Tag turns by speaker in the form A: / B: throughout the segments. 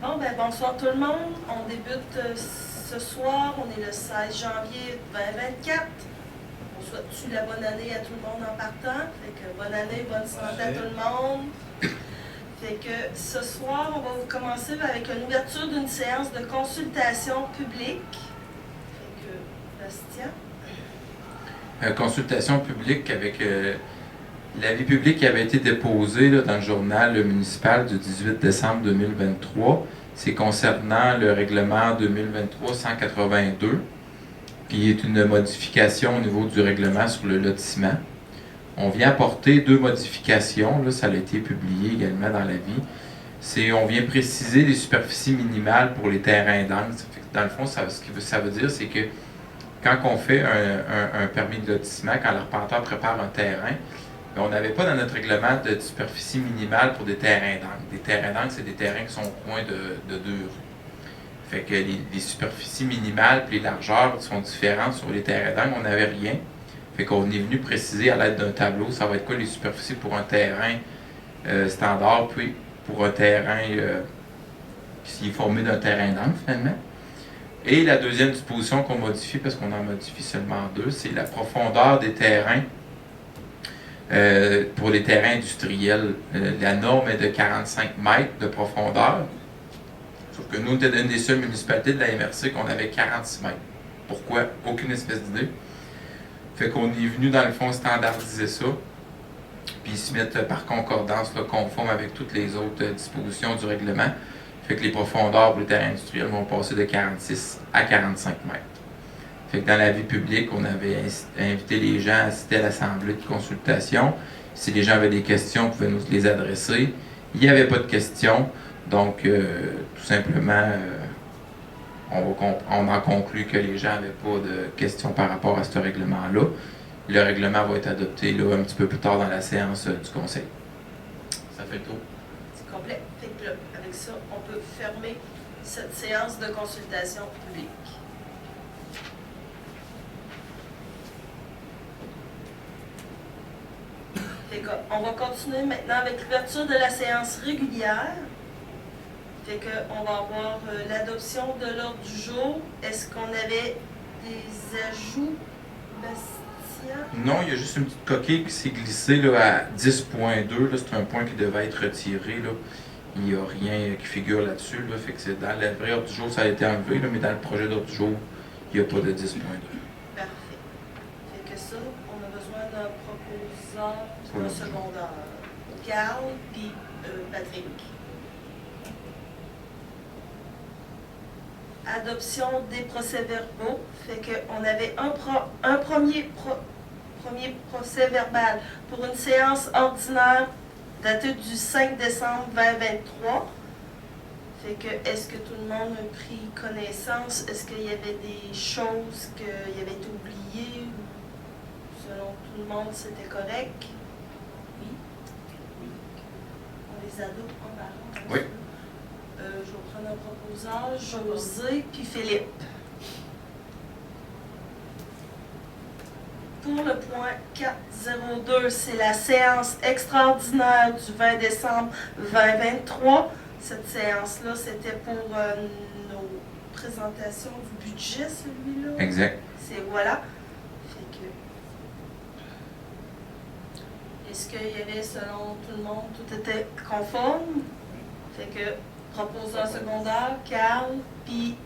A: Bon, ben bonsoir tout le monde. On débute ce soir. On est le 16 janvier 2024. On souhaite-tu la bonne année à tout le monde en partant? Fait que bonne année, bonne santé à tout le monde. Fait que ce soir, on va commencer avec une ouverture d'une séance de consultation publique. Fait que, Bastien.
B: Consultation publique avec l'avis public qui avait été déposé là, dans le journal municipal du 18 décembre 2023. C'est concernant le règlement 2023-182, qui est une modification au niveau du règlement sur le lotissement. On vient apporter deux modifications, là, ça a été publié également dans l'avis. On vient préciser les superficies minimales pour les terrains d'angle. Dans le fond, ce que ça veut dire, c'est que quand on fait un permis de lotissement, quand l'arpenteur prépare un terrain, on n'avait pas dans notre règlement de superficie minimale pour des terrains d'angle. Des terrains d'angle, c'est des terrains qui sont au coin de deux rues. Fait que les superficies minimales et les largeurs sont différentes sur les terrains d'angle. On n'avait rien. Fait qu'on est venu préciser à l'aide d'un tableau, ça va être quoi les superficies pour un terrain standard, puis pour un terrain qui est formé d'un terrain d'angle finalement. Et la deuxième disposition qu'on modifie, parce qu'on en modifie seulement deux, c'est la profondeur des terrains pour les terrains industriels. La norme est de 45 mètres de profondeur. Sauf que nous, on était une des seules municipalités de la MRC qu'on avait 46 mètres. Pourquoi? Aucune espèce d'idée. Fait qu'on est venu, dans le fond, standardiser ça, puis se mettre par concordance, là, conforme avec toutes les autres dispositions du règlement. Fait que les profondeurs pour les terrains industriels vont passer de 46 à 45 mètres. Fait que dans la vie publique, on avait invité les gens à assister à l'assemblée de consultation. Si les gens avaient des questions, ils pouvaient nous les adresser. Il n'y avait pas de questions, donc tout simplement, on en conclut que les gens n'avaient pas de questions par rapport à ce règlement-là. Le règlement va être adopté là, un petit peu plus tard dans la séance du conseil. Ça fait le tour.
A: C'est complet. Fait que là, avec ça, on peut fermer cette séance de consultation publique. Fait qu'on va continuer maintenant avec l'ouverture de la séance régulière. Fait qu'on va avoir l'adoption de l'ordre du jour. Est-ce qu'on avait des ajouts, Bastien?
B: Non, il y a juste une petite coquille qui s'est glissée là, à 10.2. C'est un point qui devait être retiré. Là. Il n'y a rien qui figure là-dessus. Là. Fait que c'est dans le vrai ordre du jour, ça a été enlevé, là, mais dans le projet d'ordre du jour, il n'y a pas de 10.2.
A: Parfait. Fait que ça, on a besoin d'un proposeur et d'un secondaire. Carl puis Patrick. Adoption des procès-verbaux. Fait qu'on avait un premier procès-verbal pour une séance ordinaire datée du 5 décembre 2023. Fait que, est-ce que tout le monde a pris connaissance? Est-ce qu'il y avait des choses qui avaient été oubliées? Ou selon tout le monde, c'était correct? Oui. On les adopte un par un.
B: Oui.
A: Je vais prendre un proposeur, José puis Philippe. Pour le point 402, c'est la séance extraordinaire du 20 décembre 2023. Cette séance-là, c'était pour nos présentations du budget, celui-là.
B: Exact.
A: C'est voilà. Fait que, est-ce qu'il y avait, selon tout le monde, tout était conforme? Fait que, proposeur secondaire, Carl, puis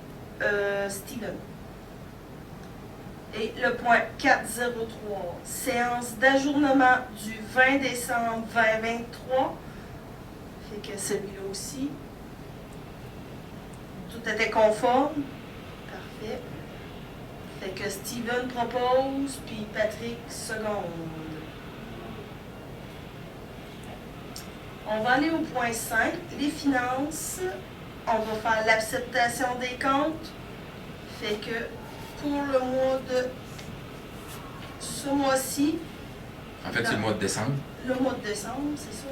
A: Steven. Et le point 403, séance d'ajournement du 20 décembre 2023. Fait que celui-là aussi. Tout était conforme. Parfait. Fait que Steven propose, puis Patrick seconde. On va aller au point 5, les finances. On va faire l'acceptation des comptes. Fait que pour le mois de ce mois-ci.
B: En fait, c'est le mois de décembre.
A: Le mois de décembre, c'est ça?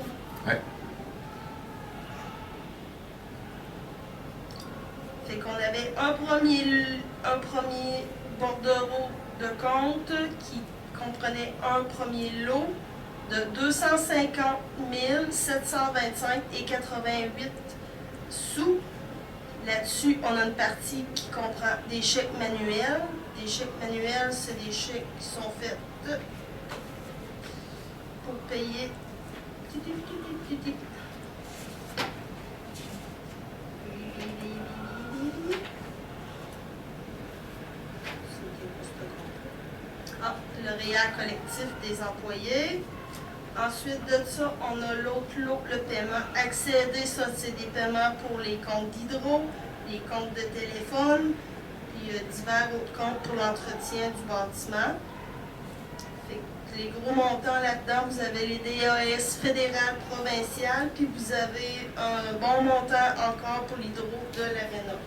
B: Oui.
A: Fait qu'on avait un premier bordereau de compte qui comprenait un premier lot de 250 725 et 88 sous Là-dessus, on a une partie qui comprend des chèques manuels. Des chèques manuels, c'est des chèques qui sont faits pour payer. Le REER collectif des employés. Ensuite de ça, on a l'autre lot, le paiement accédé. Ça, c'est des paiements pour les comptes d'hydro, les comptes de téléphone, puis divers autres comptes pour l'entretien du bâtiment. Fait que les gros montants là-dedans, vous avez les DAS fédérales, provinciales, puis vous avez un bon montant encore pour l'hydro de l'Arena.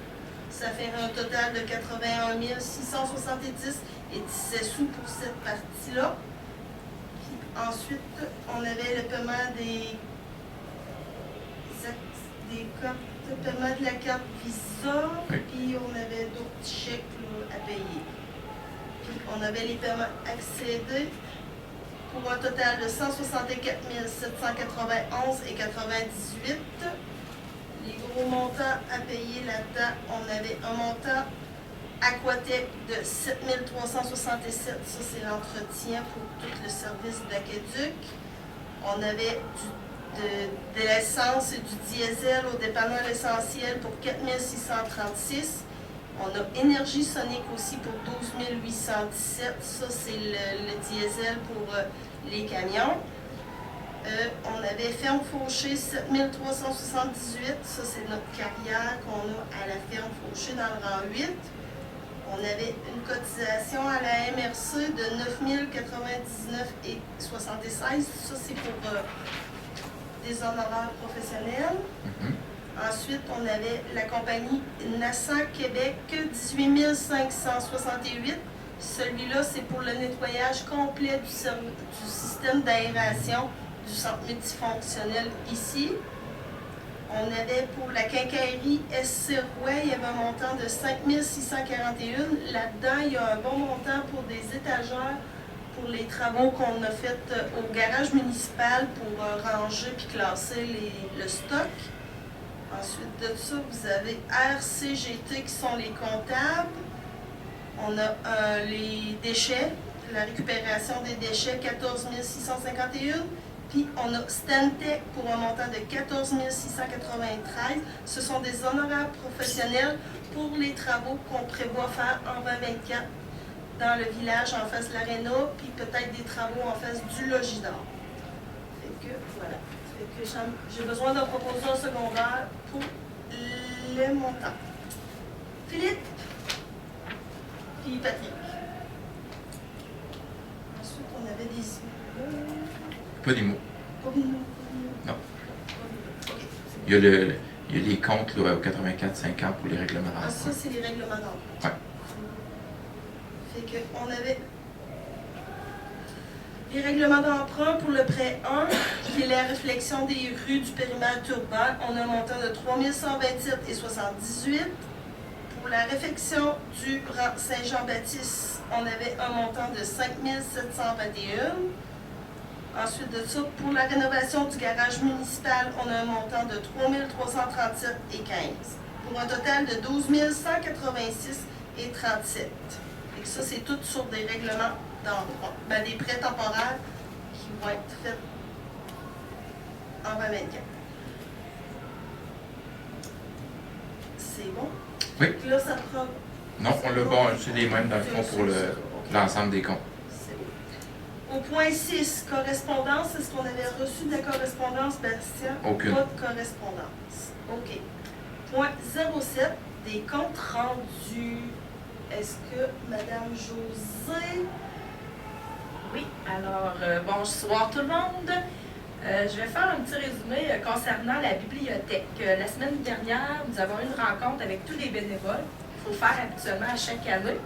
A: Ça fait un total de 81 670 et 17 sous pour cette partie-là. Ensuite, on avait le paiement des cartes, le paiement de la carte Visa, puis on avait d'autres chèques là, à payer. Puis on avait les paiements accédés pour un total de 164 791 et 98. Les gros montants à payer là-dedans, on avait un montant Aquatec de 7 367, ça c'est l'entretien pour tout le service d'aqueduc. On avait de l'essence et du diesel au dépanneur essentiel pour 4 636. On a Énergie Sonique aussi pour 12 817, ça c'est le diesel pour les camions. On avait Ferme Fauché 7 378, ça c'est notre carrière qu'on a à la Ferme Fauché dans le rang 8. On avait une cotisation à la MRC de 9 099 et 76. Ça, c'est pour des honoraires professionnels. Ensuite, on avait la compagnie Nassan Québec, 18 568. Celui-là, c'est pour le nettoyage complet du système d'aération du centre multifonctionnel ici. On avait pour la quincaillerie SC Roy, il y avait un montant de 5 641. Là-dedans, il y a un bon montant pour des étagères pour les travaux qu'on a fait au garage municipal pour ranger puis classer le stock. Ensuite de ça, vous avez RCGT qui sont les comptables. On a les déchets, la récupération des déchets, 14 651. Puis on a Stantec pour un montant de 14 693. Ce sont des honoraires professionnels pour les travaux qu'on prévoit faire en 2024 dans le village en face de l'Arena, puis peut-être des travaux en face du Logidor. Fait que voilà. Fait que j'ai besoin d'un proposeur secondaire pour le montant. Philippe, puis Patrick. Ensuite, on avait des
B: pas des mots. Non.
A: Okay.
B: Il y a les comptes là, au 84-50 pour les règlements d'emprunt.
A: Ah, ça, c'est les règlements d'emprunt.
B: Ouais.
A: Fait qu'on avait les règlements d'emprunt pour le prêt 1, qui est la réflexion des rues du périmètre urbain. On a un montant de 3 127 et 78. Pour la réfection du rang Saint-Jean-Baptiste, on avait un montant de 5 721. Ensuite de ça, pour la rénovation du garage municipal, on a un montant de 3 337 et 15. Pour un total de 12 186 et 37. Et ça, c'est tout sur des règlements d'emprunt. Ben, des prêts temporaires qui vont être faits en 2024. C'est bon?
B: Oui.
A: Là, ça prend...
B: Non, on l'a bon, c'est les mêmes dans le fond pour l'ensemble des comptes.
A: Au point 6, correspondance, est-ce qu'on avait reçu de la correspondance, Bastien?
B: Aucune.
A: Pas de correspondance. OK. Point 07, des comptes rendus. Est-ce que Mme Josée...
C: Oui, alors, bonsoir tout le monde. Je vais faire un petit résumé concernant la bibliothèque. La semaine dernière, nous avons eu une rencontre avec tous les bénévoles. Il faut faire habituellement à chaque année.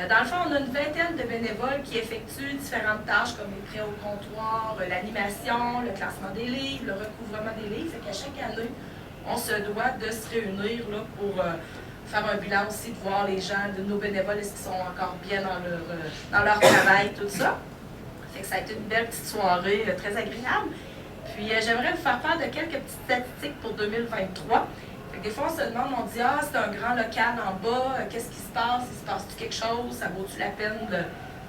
C: Dans le fond, on a une vingtaine de bénévoles qui effectuent différentes tâches comme les prêts au comptoir, l'animation, le classement des livres, le recouvrement des livres. Fait qu'à chaque année, on se doit de se réunir là, pour faire un bilan aussi, de voir les gens, de nos bénévoles, est-ce qu'ils sont encore bien dans leur travail, tout ça. Fait que ça a été une belle petite soirée très agréable. Puis j'aimerais vous faire part de quelques petites statistiques pour 2023. Fait que des fois, on se demande, on dit, ah, c'est un grand local en bas, qu'est-ce qui se passe? Il se passe-tu quelque chose? Ça vaut-tu la peine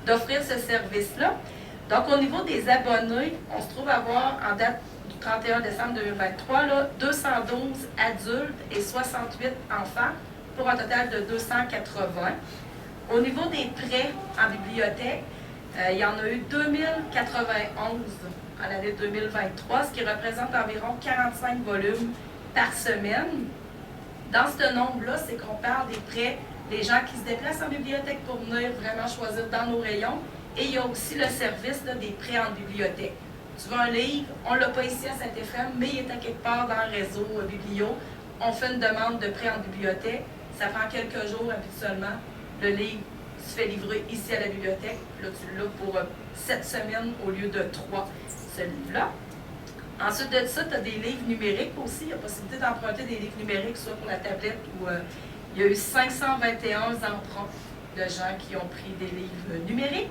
C: d'offrir ce service-là? Donc, au niveau des abonnés, on se trouve avoir, en date du 31 décembre 2023, là, 212 adultes et 68 enfants, pour un total de 280. Au niveau des prêts en bibliothèque, il y en a eu 2091 en l'année 2023, ce qui représente environ 45 volumes par semaine. Dans ce nombre-là, c'est qu'on parle des prêts des gens qui se déplacent en bibliothèque pour venir vraiment choisir dans nos rayons. Et il y a aussi le service là, des prêts en bibliothèque. Tu veux un livre, on ne l'a pas ici à Saint-Éphrem, mais il est à quelque part dans le réseau Biblio. On fait une demande de prêt en bibliothèque. Ça prend quelques jours habituellement. Le livre se fait livrer ici à la bibliothèque. Là, tu l'as pour 7 semaines au lieu de 3, ce livre-là. Ensuite de ça, tu as des livres numériques aussi. Il y a possibilité d'emprunter des livres numériques, soit pour la tablette ou il y a eu 521 emprunts de gens qui ont pris des livres numériques.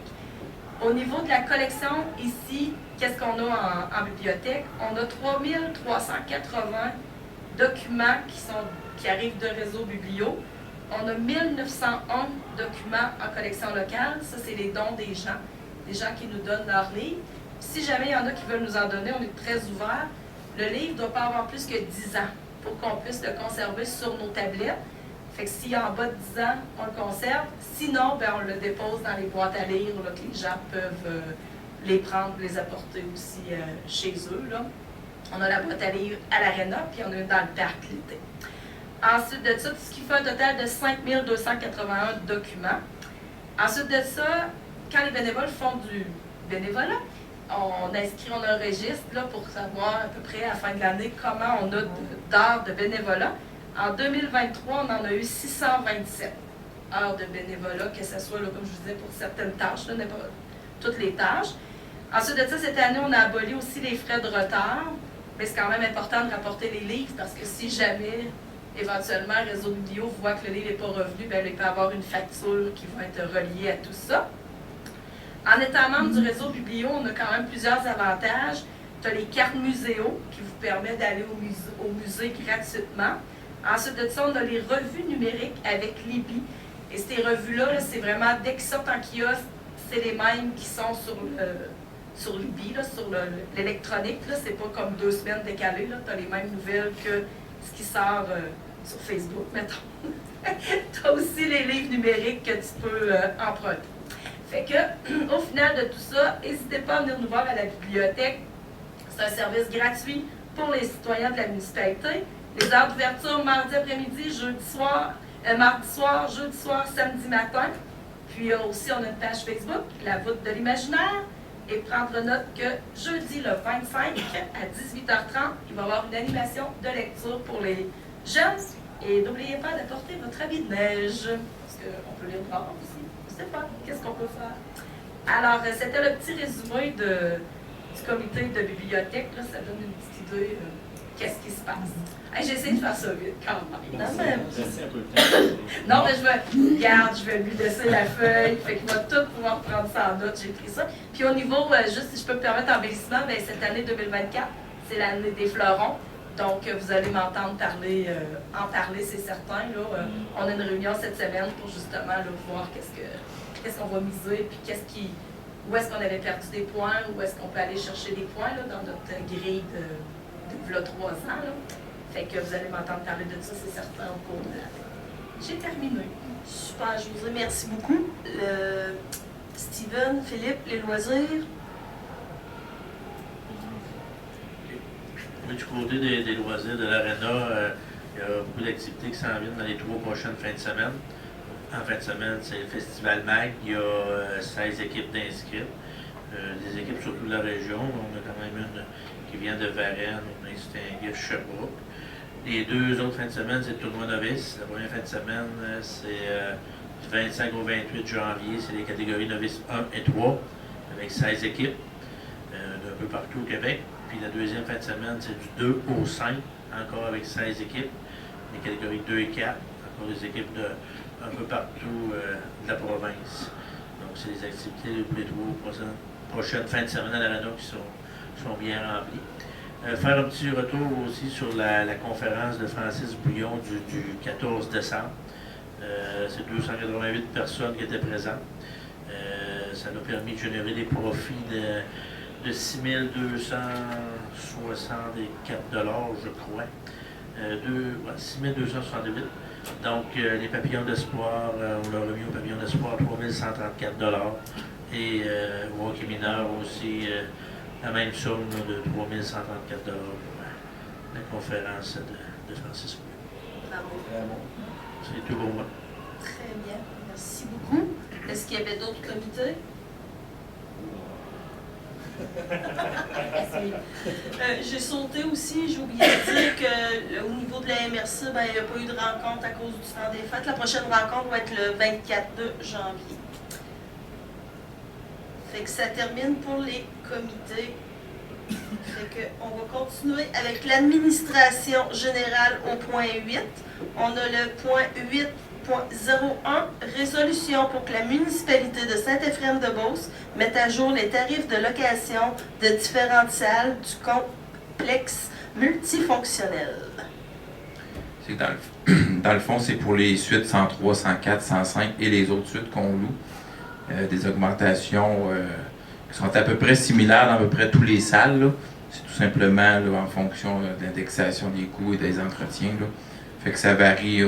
C: Au niveau de la collection, ici, qu'est-ce qu'on a en bibliothèque? On a 3380 documents qui arrivent de réseau Biblio. On a 1901 documents en collection locale. Ça, c'est les dons des gens qui nous donnent leurs livres. Si jamais il y en a qui veulent nous en donner, on est très ouvert. Le livre ne doit pas avoir plus que 10 ans pour qu'on puisse le conserver sur nos tablettes. Fait que s'il y a en bas de 10 ans, on le conserve. Sinon, ben, on le dépose dans les boîtes à lire, là, que les gens peuvent les prendre, les apporter aussi chez eux. Là. On a la boîte à lire à l'Arena, puis on a une dans le parc l'été. Ensuite de ça, ce qui fait un total de 5281 documents. Ensuite de ça, quand les bénévoles font du bénévolat, on a un registre là, pour savoir à peu près à la fin de l'année comment on a d'heures de bénévolat. En 2023, on en a eu 627 heures de bénévolat, que ce soit, là, comme je vous disais, pour certaines tâches, là, pas toutes les tâches. Ensuite de ça, cette année, on a aboli aussi les frais de retard, mais c'est quand même important de rapporter les livres parce que si jamais, éventuellement, Réseau Biblio voit que le livre n'est pas revenu, bien, il peut y avoir une facture qui va être reliée à tout ça. En étant membre du Réseau Biblio, on a quand même plusieurs avantages. Tu as les cartes muséo qui vous permettent d'aller au musée gratuitement. Ensuite de ça, on a les revues numériques avec Libby. Et ces revues-là, -là, c'est vraiment, dès qu'ils sortent en kiosque, c'est les mêmes qui sont sur Libby, là, sur l'électronique. C'est pas comme 2 semaines décalées. Tu as les mêmes nouvelles que ce qui sort sur Facebook, mettons. Tu as aussi les livres numériques que tu peux emprunter. Fait que, au final de tout ça, n'hésitez pas à venir nous voir à la bibliothèque. C'est un service gratuit pour les citoyens de la municipalité. Les heures d'ouverture, mardi après-midi, mardi soir, jeudi soir, samedi matin. Puis aussi, on a une page Facebook, La Voûte de l'Imaginaire. Et prendre note que jeudi, le 25, à 18h30, il va y avoir une animation de lecture pour les jeunes. Et n'oubliez pas d'apporter votre habit de neige, parce qu'on peut lire dehors aussi. Je ne sais pas, qu'est-ce qu'on peut faire? Alors, c'était le petit résumé du comité de bibliothèque. Là, ça donne une petite idée qu'est-ce qui se passe. Hey, j'ai essayé de faire ça vite quand même. Non, mais je vais lui laisser la feuille. Fait qu'il va tout pouvoir prendre ça en note. J'ai pris ça. Puis au niveau, juste si je peux me permettre embellissement, bien, cette année 2024, c'est l'année des fleurons. Donc, vous allez m'entendre en parler, c'est certain. Là. On a une réunion cette semaine pour justement là, voir qu'est-ce qu'on va miser, puis où est-ce qu'on avait perdu des points, où est-ce qu'on peut aller chercher des points là, dans notre grille de 3 ans. Là. Fait que vous allez m'entendre parler de ça, c'est certain, au cours de l'année. J'ai terminé.
A: Super, Josée, merci beaucoup. Steven, Philippe, les loisirs.
D: Oui, du côté des loisirs de l'Arena, il y a beaucoup d'activités qui s'en viennent dans les 3 prochaines fins de semaine. En fin de semaine, c'est le Festival MAG. Il y a 16 équipes d'inscrits. Des équipes surtout de la région. On a quand même une qui vient de Varennes, on a distingué Sherbrooke. Les 2 autres fins de semaine, c'est le tournoi novice. La première fin de semaine, c'est du 25 au 28 janvier. C'est les catégories novices 1 et 3, avec 16 équipes d'un peu partout au Québec. Puis la deuxième fin de semaine, c'est du 2 au 5, encore avec 16 équipes. Les catégories 2 et 4, encore des équipes un peu partout de la province. Donc, c'est les activités pour les 3 prochaines fins de semaine à l'Arena qui sont bien remplies. Faire un petit retour aussi sur la conférence de Francis Bouillon du 14 décembre. C'est 288 personnes qui étaient présentes. Ça nous a permis de générer des profits de 6 264 $, je crois. 6 268. Donc, les papillons d'espoir, on leur a mis au papillon d'espoir 3 134 $. Et au hockey mineur aussi, la même somme là, de 3 134 $ pour la conférence de Francis Bouillon.
A: Bravo.
D: C'est tout pour moi.
A: Très bien. Merci beaucoup. Est-ce qu'il y avait d'autres comités? J'ai sauté aussi, j'ai oublié de dire qu'au niveau de la MRC, il n'y a pas eu de rencontre à cause du temps des fêtes. La prochaine rencontre va être le 24 janvier. Fait que ça termine pour les comités. Fait que on va continuer avec l'administration générale au point 8. On a le point 8.01, résolution pour que la municipalité de Saint-Éphrem-de-Beauce mette à jour les tarifs de location de différentes salles du complexe multifonctionnel.
B: C'est dans le fond, c'est pour les suites 103, 104, 105 et les autres suites qu'on loue. Des augmentations qui sont à peu près similaires dans à peu près toutes les salles. Là. C'est tout simplement là, en fonction de l'indexation des coûts et des entretiens. Là. Fait que ça varie,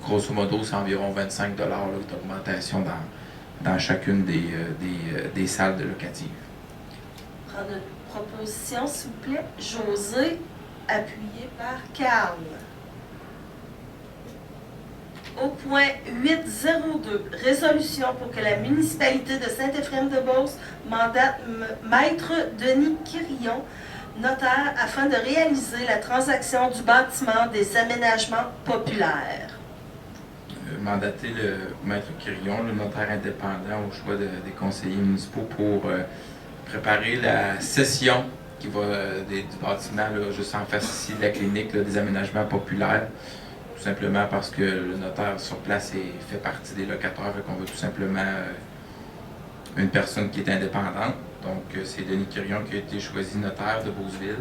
B: grosso modo, c'est environ 25 $ d'augmentation dans chacune des salles de locatives.
A: Prendre une proposition, s'il vous plaît. José, appuyé par Carl. Au point 802, résolution pour que la municipalité de Saint-Éphrem-de-Beauce mandate Maître Denis Quirillon, notaire, afin de réaliser la transaction du bâtiment des aménagements populaires.
B: Mandater le Maître Quirillon, le notaire indépendant au choix des conseillers municipaux pour préparer la cession qui va du bâtiment là, juste en face ici de la clinique, là, des aménagements populaires. Tout simplement parce que le notaire sur place fait partie des locataires, fait qu'on veut tout simplement une personne qui est indépendante. Donc, c'est Denis Quirillon qui a été choisi notaire de Beauceville.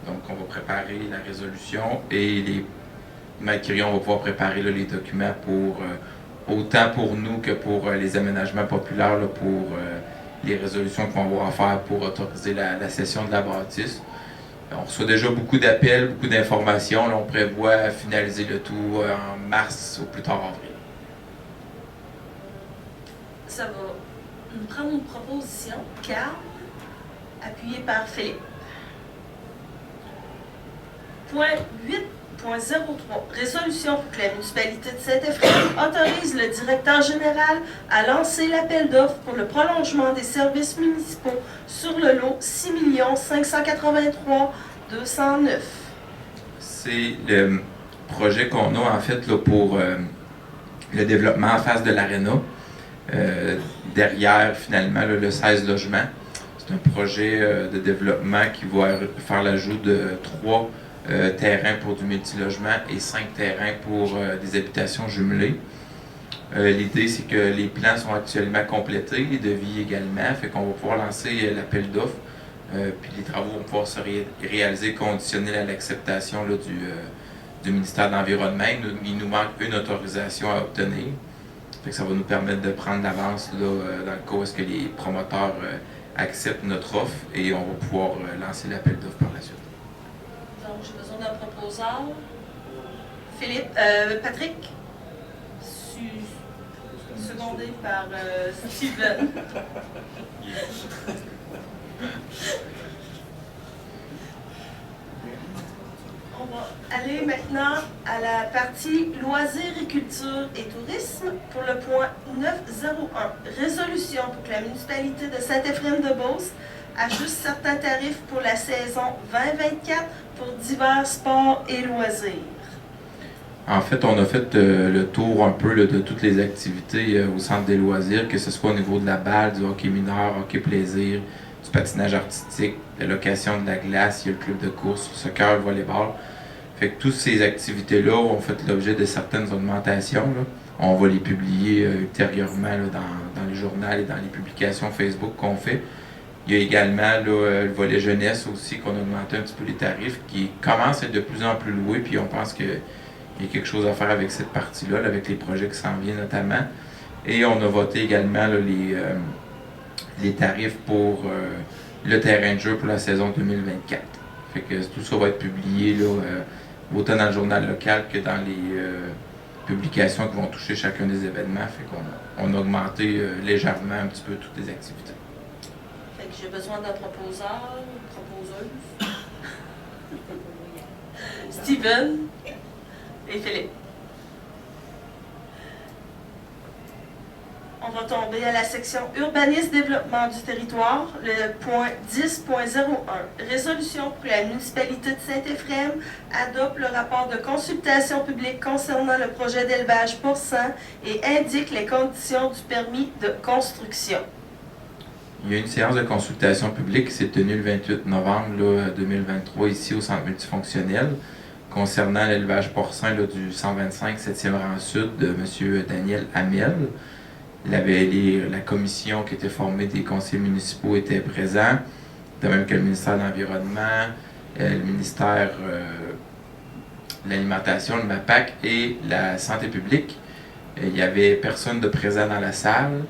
B: Donc, on va préparer la résolution et Maître Quirillon va pouvoir préparer là, les documents pour autant pour nous que pour les aménagements populaires, là, pour les résolutions qu'on va avoir à faire pour autoriser la cession de la bâtisse. On reçoit déjà beaucoup d'appels, beaucoup d'informations. Là, on prévoit finaliser le tout en mars ou plus tard avril.
A: Ça va nous prendre une proposition. Carl, appuyé par Philippe. Point 8.03. Résolution pour que la municipalité de Saint-Éphrem autorise le directeur général à lancer l'appel d'offres pour le prolongement des services municipaux sur le lot 6 583 209.
B: C'est le projet qu'on a en fait là, pour le développement en face de l'aréna. Derrière finalement là, le 16 logements. C'est un projet de développement qui va faire l'ajout de 3 terrains pour du multilogement et 5 terrains pour des habitations jumelées. L'idée, c'est que les plans sont actuellement complétés, les devis également, fait qu'on va pouvoir lancer l'appel d'offres, puis les travaux vont pouvoir se réaliser conditionnés à l'acceptation là, du ministère de l'Environnement. Il nous manque une autorisation à obtenir. Fait que ça va nous permettre de prendre l'avance là, dans le cas où est-ce que les promoteurs acceptent notre offre et on va pouvoir lancer l'appel d'offres par la suite.
A: Donc, j'ai besoin d'un proposeur. Philippe, Patrick, secondé par Steven. On va aller maintenant à la partie loisirs et culture et tourisme pour le point 901. Résolution pour que la municipalité de Saint-Éphrem-de-Beauce ajuste certains tarifs pour la saison 2024 pour divers sports et loisirs.
B: En fait, on a fait le tour un peu là, de toutes les activités au centre des loisirs, que ce soit au niveau de la balle, du hockey mineur, hockey plaisir, du patinage artistique, la location de la glace, il y a le club de course, le soccer, le volleyball. Fait que toutes ces activités-là ont fait l'objet de certaines augmentations. Là. On va les publier ultérieurement là, dans les journaux et dans les publications Facebook qu'on fait. Il y a également là, le volet jeunesse aussi, qu'on a augmenté un petit peu les tarifs, qui commence à être de plus en plus loué, puis on pense qu'il y a quelque chose à faire avec cette partie-là, là, avec les projets qui s'en viennent notamment. Et on a voté également là, les tarifs pour le terrain de jeu pour la saison 2024. Fait que tout ça va être publié là, autant dans le journal local que dans les publications qui vont toucher chacun des événements. Fait qu'on a augmenté légèrement un petit peu toutes les activités.
A: Fait que j'ai besoin d'un proposeur, une proposeuse. Steven et Philippe. On va tomber à la section urbanisme développement du territoire, le point 10.01. Résolution pour la municipalité de Saint-Éphrem adopte le rapport de consultation publique concernant le projet d'élevage porcin et indique les conditions du permis de construction.
B: Il y a une séance de consultation publique qui s'est tenue le 28 novembre là, 2023 ici au centre multifonctionnel concernant l'élevage porcin là, du 125 7e rang sud de M. Daniel Hamel. La commission qui était formée des conseillers municipaux était présente, de même que le ministère de l'Environnement, le ministère de l'Alimentation, le MAPAC et la Santé publique. Il n'y avait personne de présent dans la salle.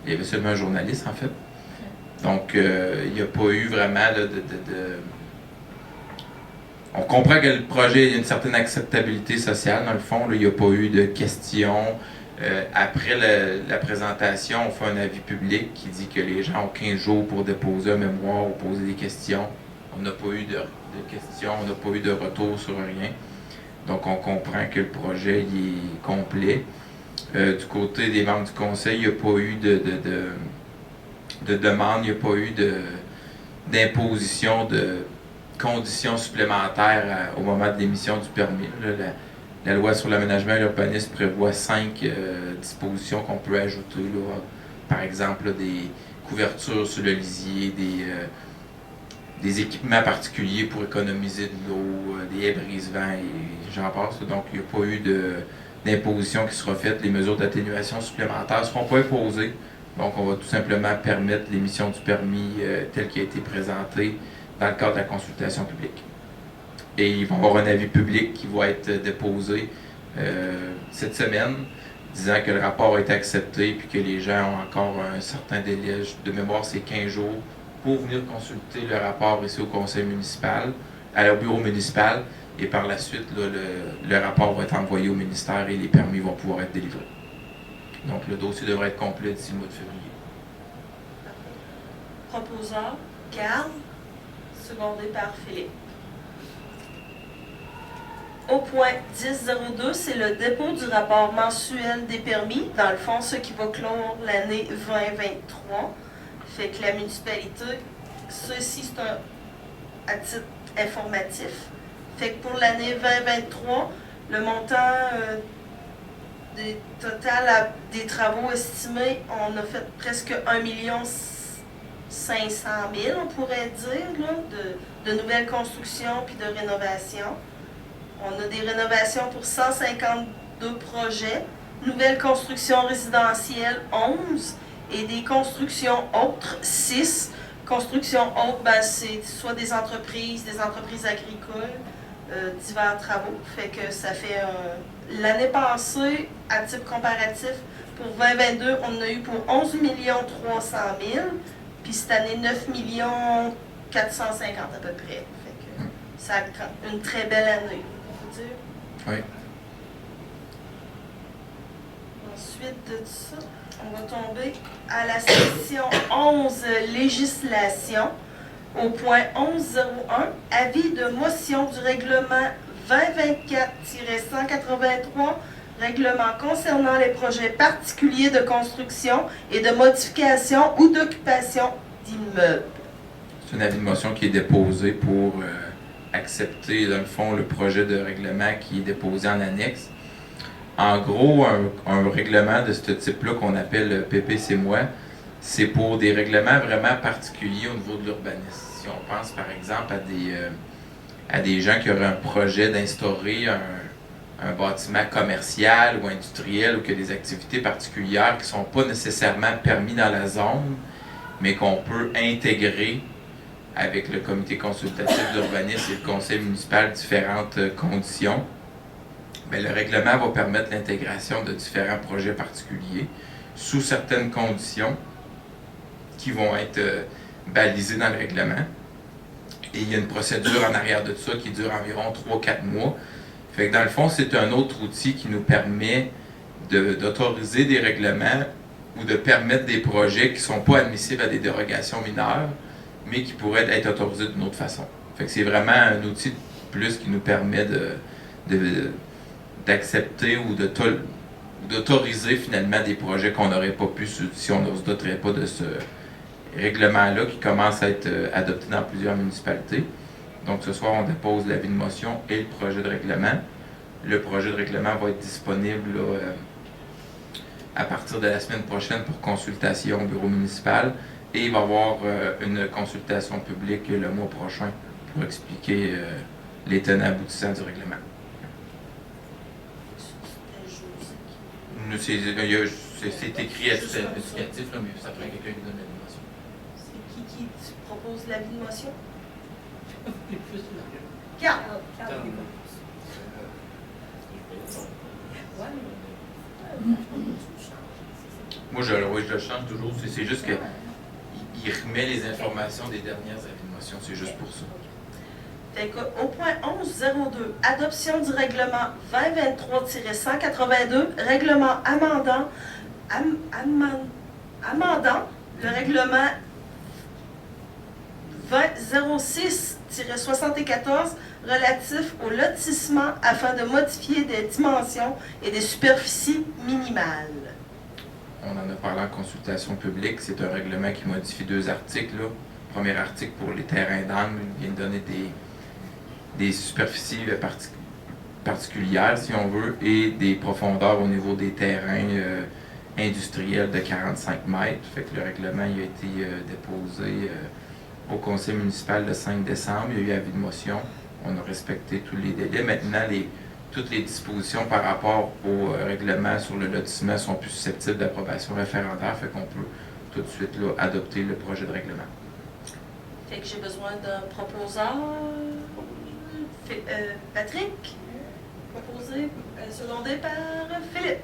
B: Il y avait seulement un journaliste, en fait. Donc, il n'y a pas eu vraiment là, On comprend que le projet a une certaine acceptabilité sociale, dans le fond. Là, il n'y a pas eu de questions. Après la présentation, on fait un avis public qui dit que les gens ont 15 jours pour déposer un mémoire ou poser des questions. On n'a pas eu de questions, on n'a pas eu de retour sur rien. Donc, on comprend que le projet est complet. Du côté des membres du conseil, il n'y a pas eu de demande, il n'y a pas eu d'imposition de conditions supplémentaires au moment de l'émission du permis. Là, la loi sur l'aménagement et l'urbanisme prévoit 5 dispositions qu'on peut ajouter. Là. Par exemple, là, des couvertures sur le lisier, des équipements particuliers pour économiser de l'eau, des haies brise-vent et j'en passe. Donc, il n'y a pas eu d'imposition qui sera faite. Les mesures d'atténuation supplémentaires ne seront pas imposées. Donc, on va tout simplement permettre l'émission du permis tel qu'il a été présenté dans le cadre de la consultation publique. Et il va y avoir un avis public qui va être déposé cette semaine, disant que le rapport a été accepté et que les gens ont encore un certain délai. De mémoire, c'est 15 jours pour venir consulter le rapport ici au conseil municipal, au bureau municipal. Et par la suite, là, le rapport va être envoyé au ministère et les permis vont pouvoir être délivrés. Donc, le dossier devrait être complet d'ici le mois de février.
A: Proposeur, Carl, secondé par Philippe. Au point 10.02, c'est le dépôt du rapport mensuel des permis. Dans le fond, ce qui va clore l'année 2023. Fait que la municipalité, ceci c'est à titre informatif. Fait que pour l'année 2023, le montant total des travaux estimés, on a fait presque 1 500 000, on pourrait dire, là, de nouvelles constructions puis de rénovations. On a des rénovations pour 152 projets, nouvelles constructions résidentielles 11 et des constructions autres 6. Constructions autres, ben, c'est soit des entreprises agricoles, divers travaux. Fait que ça fait l'année passée, à titre comparatif, pour 2022, on en a eu pour 11 300 000, puis cette année 9 450 à peu près. Fait que ça a une très belle année.
B: Oui.
A: Ensuite de ça, on va tomber à la section 11, législation, au point 11.01, avis de motion du règlement 2024-183, règlement concernant les projets particuliers de construction et de modification ou d'occupation d'immeubles.
B: C'est un avis de motion qui est déposé pour accepter, dans le fond, le projet de règlement qui est déposé en annexe. En gros, un règlement de ce type-là qu'on appelle PPC-moi, c'est pour des règlements vraiment particuliers au niveau de l'urbanisme. Si on pense par exemple à des gens qui auraient un projet d'instaurer un bâtiment commercial ou industriel ou qui a des activités particulières qui ne sont pas nécessairement permis dans la zone mais qu'on peut intégrer avec le comité consultatif d'urbanisme et le conseil municipal différentes conditions. Bien, le règlement va permettre l'intégration de différents projets particuliers sous certaines conditions qui vont être balisées dans le règlement. Et il y a une procédure en arrière de ça qui dure environ 3-4 mois. Fait que dans le fond, c'est un autre outil qui nous permet d'autoriser des règlements ou de permettre des projets qui ne sont pas admissibles à des dérogations mineures, mais qui pourraient être autorisés d'une autre façon. Fait que c'est vraiment un outil de plus qui nous permet d'accepter ou d'autoriser finalement des projets qu'on n'aurait pas pu si on ne se doterait pas de ce règlement-là qui commence à être adopté dans plusieurs municipalités. Donc ce soir, on dépose l'avis de motion et le projet de règlement. Le projet de règlement va être disponible là, à partir de la semaine prochaine pour consultation au bureau municipal. Et il va y avoir une consultation publique le mois prochain pour expliquer les tenants aboutissants du règlement. C'est écrit à titre indicatif, mais ça prend quelqu'un qui donne la motion.
A: C'est qui propose l'avis de motion? Carl.
B: Moi, je le change toujours. C'est juste qu'il remet les informations des dernières avis de motion. C'est juste pour ça.
A: Fait au point 11.02, adoption du règlement 2023-182, règlement amendant le règlement 2006-74 relatif au lotissement afin de modifier des dimensions et des superficies minimales.
B: On en a parlé en consultation publique. C'est un règlement qui modifie 2 articles. Là. Premier article pour les terrains d'âme, il vient de donner des superficies particulières, si on veut, et des profondeurs au niveau des terrains industriels de 45 mètres. Fait que le règlement il a été déposé au conseil municipal le 5 décembre. Il y a eu avis de motion. On a respecté tous les délais. Maintenant, toutes les dispositions par rapport au règlement sur le lotissement sont plus susceptibles d'approbation référendaire. Fait qu'on peut tout de suite là, adopter le projet de règlement.
A: Fait que j'ai besoin d'un proposeur. Patrick, proposé, secondé par Philippe.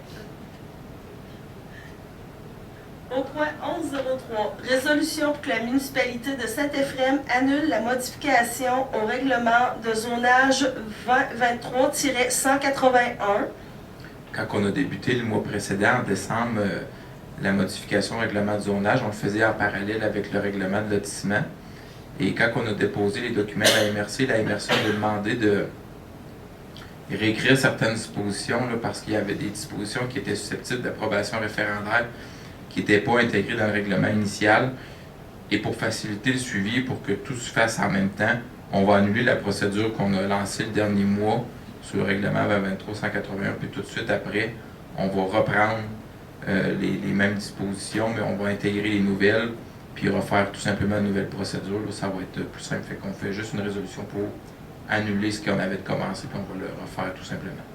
A: Au point 11.03, résolution pour que la municipalité de Saint-Éphrem annule la modification au règlement de zonage 2023-181.
B: Quand on a débuté le mois précédent, en décembre, la modification au règlement de zonage, on le faisait en parallèle avec le règlement de lotissement. Et quand on a déposé les documents à la MRC a demandé de réécrire certaines dispositions là, parce qu'il y avait des dispositions qui étaient susceptibles d'approbation référendaire qui n'étaient pas intégrées dans le règlement initial. Et pour faciliter le suivi, pour que tout se fasse en même temps, on va annuler la procédure qu'on a lancée le dernier mois sur le règlement 2023-181, puis tout de suite après, on va reprendre les mêmes dispositions, mais on va intégrer les nouvelles, puis refaire tout simplement une nouvelle procédure. Là, ça va être plus simple. Fait qu'on fait juste une résolution pour annuler ce qu'on avait de commencer, puis on va le refaire tout simplement.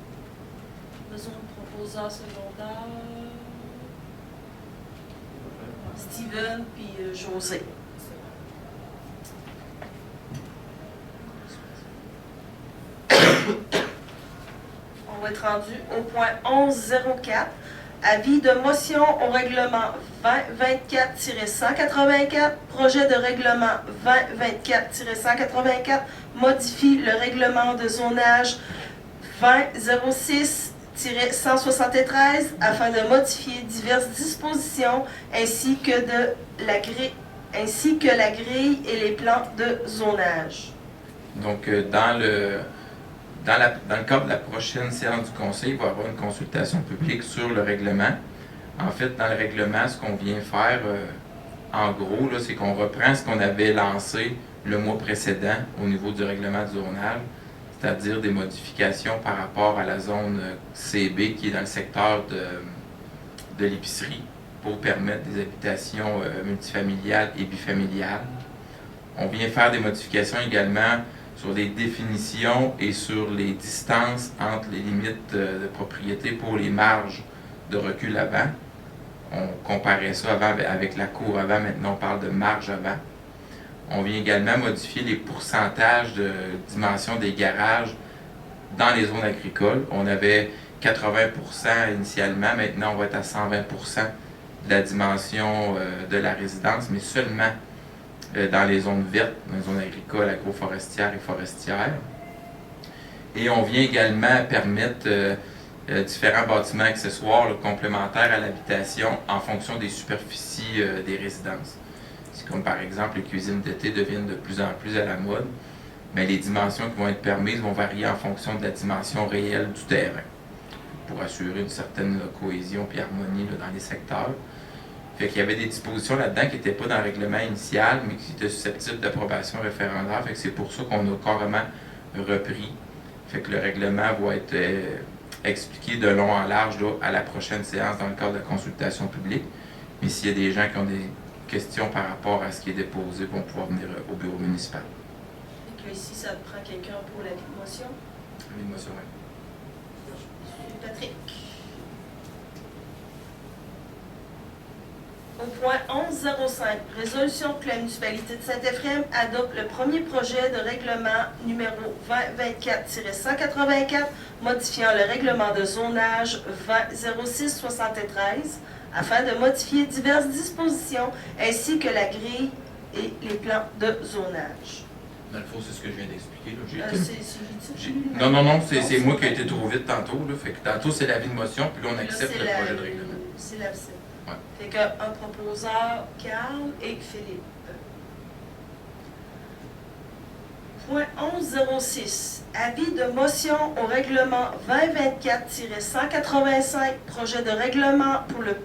A: Besoin de proposeur secondaire. Steven puis José. On va être rendu au point 11.04. Avis de motion au règlement 2024-184. Projet de règlement 2024-184 modifie le règlement de zonage 2006-173 afin de modifier diverses dispositions ainsi que la grille et les plans de zonage.
B: Donc, dans le cadre de la prochaine séance du Conseil, il va y avoir une consultation publique sur le règlement. En fait, dans le règlement, ce qu'on vient faire, en gros, c'est qu'on reprend ce qu'on avait lancé le mois précédent au niveau du règlement du zonage, c'est-à-dire des modifications par rapport à la zone CB qui est dans le secteur de l'épicerie pour permettre des habitations multifamiliales et bifamiliales. On vient faire des modifications également sur les définitions et sur les distances entre les limites de propriété pour les marges de recul avant. On comparait ça avant avec la cour avant, maintenant on parle de marge avant. On vient également modifier les pourcentages de dimension des garages dans les zones agricoles. On avait 80% initialement, maintenant on va être à 120% de la dimension de la résidence, mais seulement dans les zones vertes, dans les zones agricoles, agroforestières et forestières. Et on vient également permettre différents bâtiments accessoires complémentaires à l'habitation en fonction des superficies des résidences. C'est comme par exemple les cuisines d'été deviennent de plus en plus à la mode, mais les dimensions qui vont être permises vont varier en fonction de la dimension réelle du terrain pour assurer une certaine cohésion et harmonie dans les secteurs. Fait qu'il y avait des dispositions là-dedans qui n'étaient pas dans le règlement initial, mais qui étaient susceptibles d'approbation référendaire. Fait que c'est pour ça qu'on a carrément repris. Fait que le règlement va être expliqué de long en large là, à la prochaine séance dans le cadre de la consultation publique. Mais s'il y a des gens qui ont des questions par rapport à ce qui est déposé, vont pouvoir venir au bureau municipal.
A: Fait que ici, ça te prend quelqu'un pour la motion.
B: Une motion, oui.
A: Patrick. Au point 11.05, résolution que la municipalité de Saint-Éphrem adopte le premier projet de règlement numéro 2024-184 modifiant le règlement de zonage 2006-73 afin de modifier diverses dispositions ainsi que la grille et les plans de zonage.
B: Dans le fond, c'est ce que je viens d'expliquer. Non, c'est moi qui ai été trop vite tantôt. Là, fait que tantôt, c'est l'avis de motion, puis là, on accepte le projet de règlement.
A: C'est l'absent.
B: Ouais.
A: Fait qu'un proposeur, Carl et Philippe. Point 11.06. Avis de motion au règlement 2024-185, projet de règlement pour le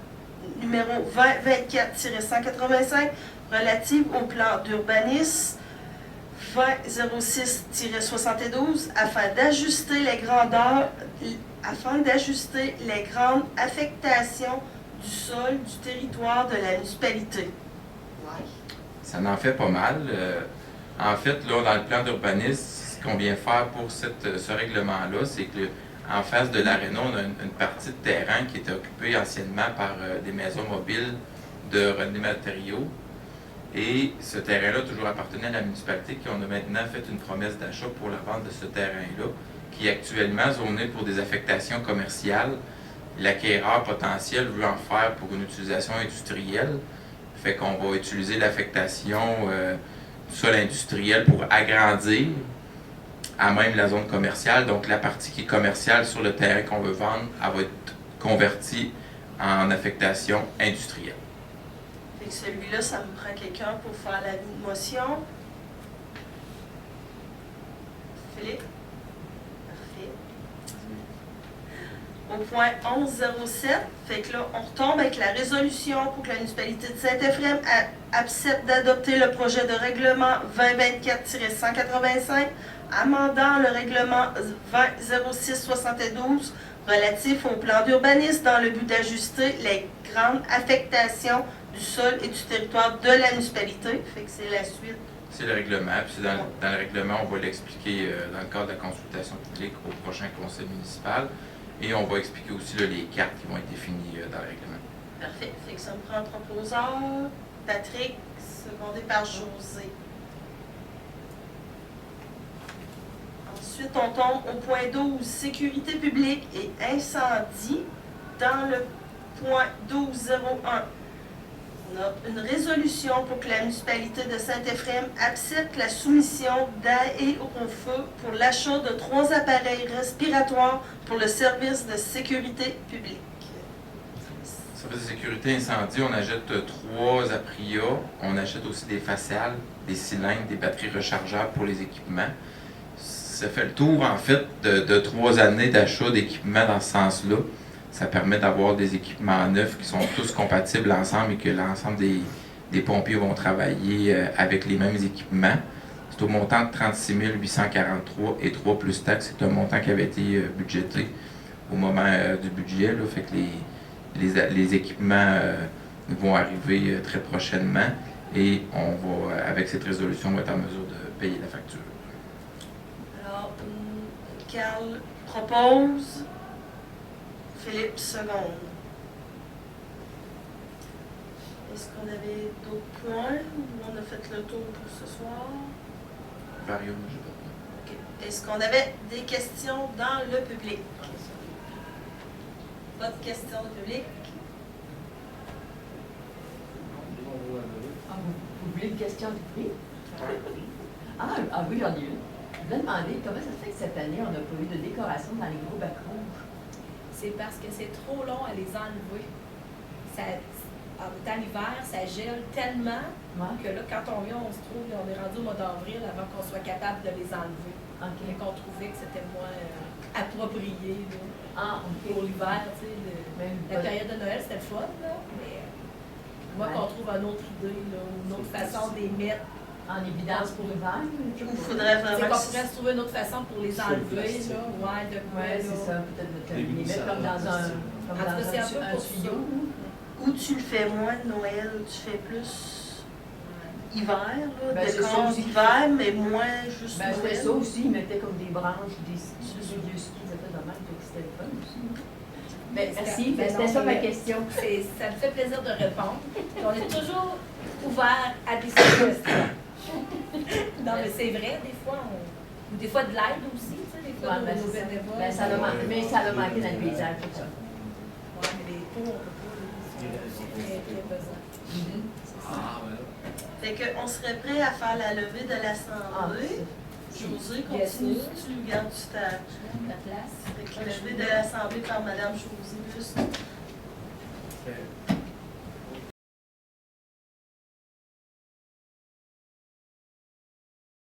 A: numéro 2024-185 relatif au plan d'urbanisme 2006-72 afin d'ajuster les grandeurs, grandes affectations du sol du territoire de la municipalité. Ouais.
B: Ça en fait pas mal. En fait, là, dans le plan d'urbanisme, ce qu'on vient faire pour ce règlement-là, c'est que en face de l'aréna, on a une partie de terrain qui était occupée anciennement par des maisons mobiles de René Matériaux. Et ce terrain-là toujours appartenait à la municipalité, qui on a maintenant fait une promesse d'achat pour la vente de ce terrain-là, qui est actuellement zoné pour des affectations commerciales. L'acquéreur potentiel veut en faire pour une utilisation industrielle. Fait qu'on va utiliser l'affectation du sol industriel pour agrandir à même la zone commerciale. Donc la partie qui est commerciale sur le terrain qu'on veut vendre, elle va être convertie en affectation industrielle.
A: Fait que celui-là, ça me prend quelqu'un pour faire la motion. Philippe? Parfait. Au point 11.07, fait que là, on retombe avec la résolution pour que la municipalité de Saint-Éphrem accepte d'adopter le projet de règlement 2024-185, amendant le règlement 2006-72 relatif au plan d'urbanisme dans le but d'ajuster les grandes affectations du sol et du territoire de la municipalité. Fait que c'est la suite.
B: C'est le règlement. Puis dans le règlement, on va l'expliquer dans le cadre de la consultation publique au prochain conseil municipal. Et on va expliquer aussi là, les cartes qui vont être définies dans le règlement.
A: Parfait. Fait que ça me prend un proposeur. Patrick, secondé par José. Ensuite, on tombe au point 12, sécurité publique et incendie. Dans le point 12.01, on a une résolution pour que la municipalité de Saint-Éphrem accepte la soumission d'AE-au-feu pour l'achat de 3 appareils respiratoires pour le service de sécurité publique.
B: Service de sécurité incendie, on achète 3 Apria. On achète aussi des faciales, des cylindres, des batteries rechargeables pour les équipements. Ça fait le tour, en fait, de 3 années d'achat d'équipements dans ce sens-là. Ça permet d'avoir des équipements neufs qui sont tous compatibles ensemble et que l'ensemble des pompiers vont travailler avec les mêmes équipements. C'est au montant de 36 843 et 3 plus taxes. C'est un montant qui avait été budgété au moment du budget. Là, fait que les équipements vont arriver très prochainement et on va, avec cette résolution, on va être en mesure de payer la facture.
A: Alors, Carl propose, Philippe seconde. Est-ce qu'on avait d'autres points ou on a fait le tour pour ce soir?
B: Varium, je sais pas.
A: OK. Est-ce qu'on avait des questions dans le public? Pas de questions de public?
E: Ah, vous voulez une question du prix? Ah oui, j'en ai une. Je voulais demander comment ça se fait que cette année, on n'a pas eu de décoration dans les gros bacs rouges?
C: C'est parce que c'est trop long à les enlever. En temps l'hiver, ça gèle tellement
E: Ouais.
C: que là, quand on vient, on se trouve, on est rendu au mois d'avril avant qu'on soit capable de les enlever.
E: OK.
C: Et qu'on trouvait que c'était moins approprié là,
E: Ah, OK.
C: pour l'hiver. Tu sais,
E: Même
C: la
E: pas-
C: période de Noël, c'était le fun, là, mais moi,
E: Ouais.
C: qu'on trouve une autre idée, là, une autre façon de les mettre.
E: En évidence pour l'hiver?
A: Ou il faudrait
C: C'est
A: vraiment...
C: qu'on pourrait se trouver une autre façon pour les
F: Sur le
C: enlever,
F: plastique.
C: là. Ouais, de quoi,
E: Ouais,
C: là.
E: c'est ça. Peut-être de
F: Des
E: les mettre comme dans un, comme
C: En tout cas,
E: dans
C: c'est un peu
E: un
C: pour
E: tuyau.
A: Ou tu le fais moins de Noël, ou tu fais plus hiver, là,
E: Ben, c'est ça
A: décor
E: aussi.
A: d'hiver, mais moins juste
E: Ben, c'était
A: Noël.
E: ça aussi. Ils mettaient comme des branches, des vieux skis, ça fait dommage, fait que c'était le fun aussi. Ben, merci.
C: Ben,
E: C'était
C: non,
E: ça ma
C: mais-
E: question.
C: Ça me fait plaisir de répondre. On est toujours ouvert à des suggestions. Non, mais c'est vrai, des fois, ou des fois de l'aide aussi, tu sais, des fois,
E: Ouais, ben,
C: nos
E: c'est ça.
C: bénévoles.
E: Ben, ça a manqué, mais ça a manqué dans le paysage, tout ça.
C: Ouais, mais les pots, on peut pas, là, c'est très, très pesant.
A: Fait qu'on serait prêt à faire la levée de
E: Ah,
A: l'Assemblée. José,
C: Yes,
A: continue,
C: sir.
A: tu gardes-tu ta...
C: La place.
A: Fait que la levée de l'Assemblée par Mme José, juste.
F: Fait